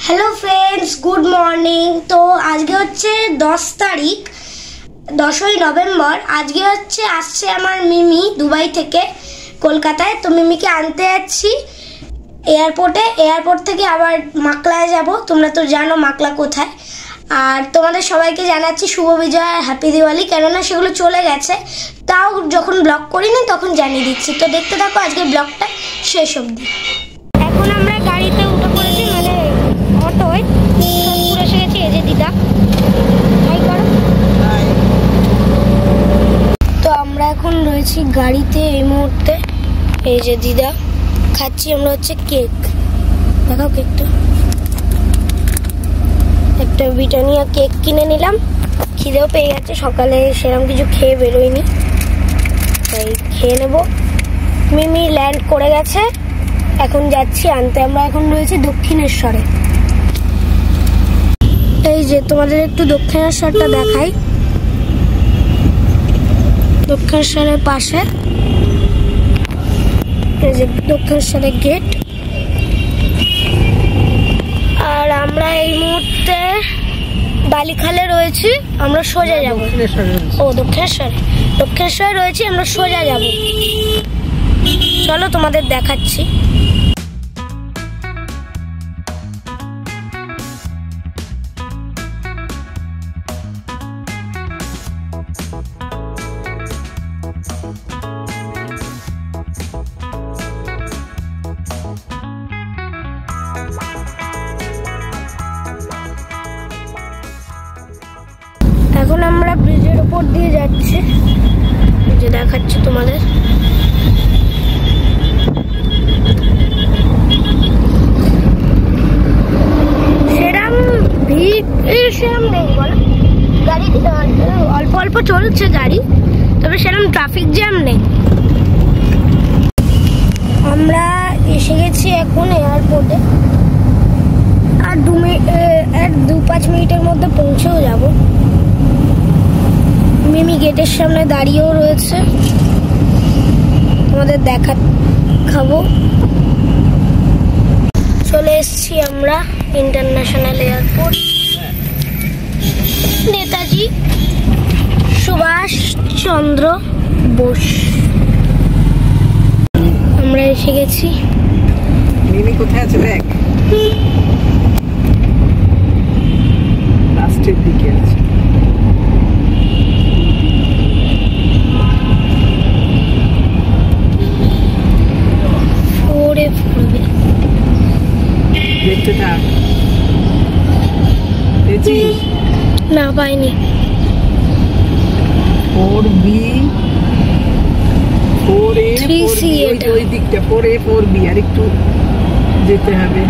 Hello friends, good morning. তো আজকে হচ্ছে 10 তারিখ, 10ই নভেম্বর। আজকে আসছে আমার মিমি দুবাই থেকে কলকাতায়। তো মিমিকে আনতে যাচ্ছি এয়ারপোর্ট থেকে আবার মাকলায় যাব। তোমরা তো জানো মাকলা কোথায়। আর তোমাদের সবাইকে জানাচ্ছি শুভ বিজয় আর হ্যাপি দিওয়ালি, কেননা সেগুলো চলে গেছে, তাও যখন ব্লগ করিনি তখন জানিয়ে দিচ্ছি। তো দেখতে থাকো আজকের ব্লগটা শেষ অবধি। এখন আমরা গাড়িতে উঠে পড়েছি, মানে অটোয় সোদপুর এসে গেছি। এই যে দিদা, তো আমরা এখন রয়েছি গাড়িতে এই মুহূর্তে। এই যে দিদা, খাচ্ছি আমরা হচ্ছে কেক। দেখাও কেকটা, একটা ব্রিটানিয়া কেক কিনে নিলাম। খিদেও পেয়ে গেছে, সকালে সেরকম কিছু খেয়ে বেরোয়নি, তাই খেয়ে নেব। মিমি ল্যান্ড করে গেছে, এখন যাচ্ছি আনতে। আমরা এখন রয়েছি দক্ষিণেশ্বরে। এই যে তোমাদের একটু দক্ষিণেশ্বরটা দেখাই। দক্ষিণেশ্বরের পাশে এই যে দক্ষিণেশ্বরের গেট। আর আমরা এই মুহূর্তে বালিখালে রয়েছি, আমরা সোজা যাব। ও দক্ষিণেশ্বরে রয়েছি, আমরা সোজা যাব। চলো তোমাদের দেখাচ্ছি। এখন আমরা ব্রিজের উপর দিয়ে যাচ্ছি, যে দেখাচ্ছি তোমাদের। সেরম ভিড় সেরম নেই, বলো। গাড়ি অল্প অল্প চলছে গাড়ি, তবে সেরম ট্রাফিক জ্যাম নেই। আমরা এসে গেছি এখন এয়ারপোর্টে। আর 2-5 মিনিটের মধ্যে পৌঁছেও যাব। মিমি গেটের সামনে দাঁড়িয়েও রয়েছে, আমাদের দেখাবো। চলে এসেছি আমরা ইন্টারন্যাশনাল এয়ারপোর্ট, নেতাজি সুভাষ চন্দ্র বোস। আমরা এসে গেছি। মিমি কোথায় আছে দেখ, লাস্টের দিকে আছে। দেখতে থাক। না পাইনি। 4B 4A 4B, ওই দিকটা 4A 4B, আর একটু যেতে হবে।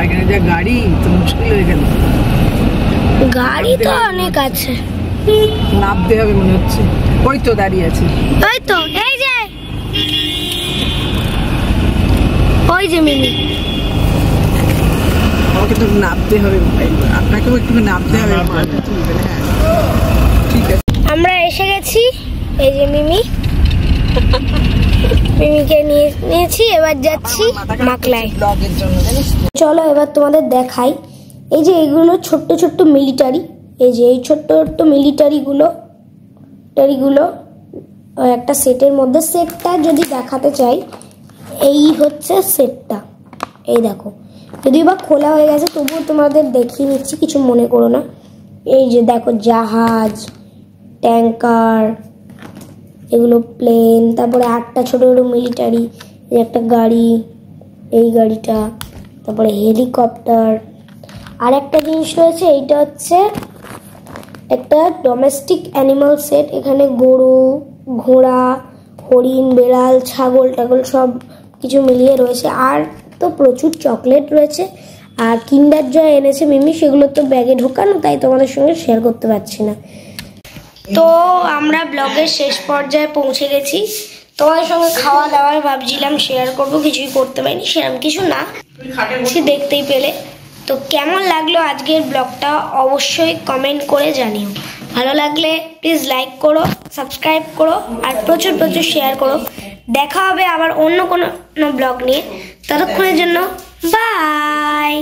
এখানে যা গাড়ি, তো মুশকিল হয়ে গেল। গাড়ি তো অনেক আছে, নামতে হবে মনে হচ্ছে। ওই তো দাঁড়িয়ে আছে, ওই তো, ওই যে মিমি। আমাকে তো নামতে হবে, আপনাকেও একটু নামতে হবে। ঠিক আছে, আমরা এসে গেছি। এই যে মিমিকে নিয়েছি, এবার যাচ্ছি মাকলায়। চলো এবার তোমাদের দেখাই। এই যে এইগুলো ছোট্ট ছোট্ট মিলিটারি, এই যে এই ছোট্ট ছোট্ট মিলিটারিগুলো একটা সেটের মধ্যে। সেটটা যদি দেখাতে চাই, এই হচ্ছে সেটটা। এই দেখো, যদিও বা খোলা হয়ে গেছে, তবুও তোমাদের দেখিয়ে নিচ্ছি, কিছু মনে করো না। এই যে দেখো, জাহাজ, ট্যাঙ্কার, এগুলো প্লেন, তারপরে 8টা ছোট ছোট মিলিটারি, একটা গাড়ি, এই গাড়িটা, তারপরে হেলিকপ্টার। আর একটা জিনিস রয়েছে, এইটা হচ্ছে একটা ডোমেস্টিক অ্যানিমাল সেট। এখানে গরু, ঘোড়া, হরিণ, বেড়াল, ছাগল টাগল সব কিছু মিলিয়ে রয়েছে। আর তো প্রচুর চকলেট রয়েছে। আর কিন্ডার জয় এনেছে মিমি, সেগুলো তো ব্যাগে ঢোকানো, তাই তোমাদের সঙ্গে শেয়ার করতে পারছি না। তো আমরা ব্লগের শেষ পর্যায়ে পৌঁছে গেছি। তোমাদের সঙ্গে খাওয়া দাওয়ার ভাবছিলাম শেয়ার করবো, কিছুই করতে পারিনি, সেরকম কিছু না, দেখতেই পেলে। তো কেমন লাগলো আজকের ব্লগটা অবশ্যই কমেন্ট করে জানিও। ভালো লাগলে প্লিজ লাইক করো, সাবস্ক্রাইব করো, আর প্রচুর প্রচুর শেয়ার করো। দেখা হবে আবার অন্য কোনো ব্লগ নিয়ে। ততক্ষণের জন্য বাই।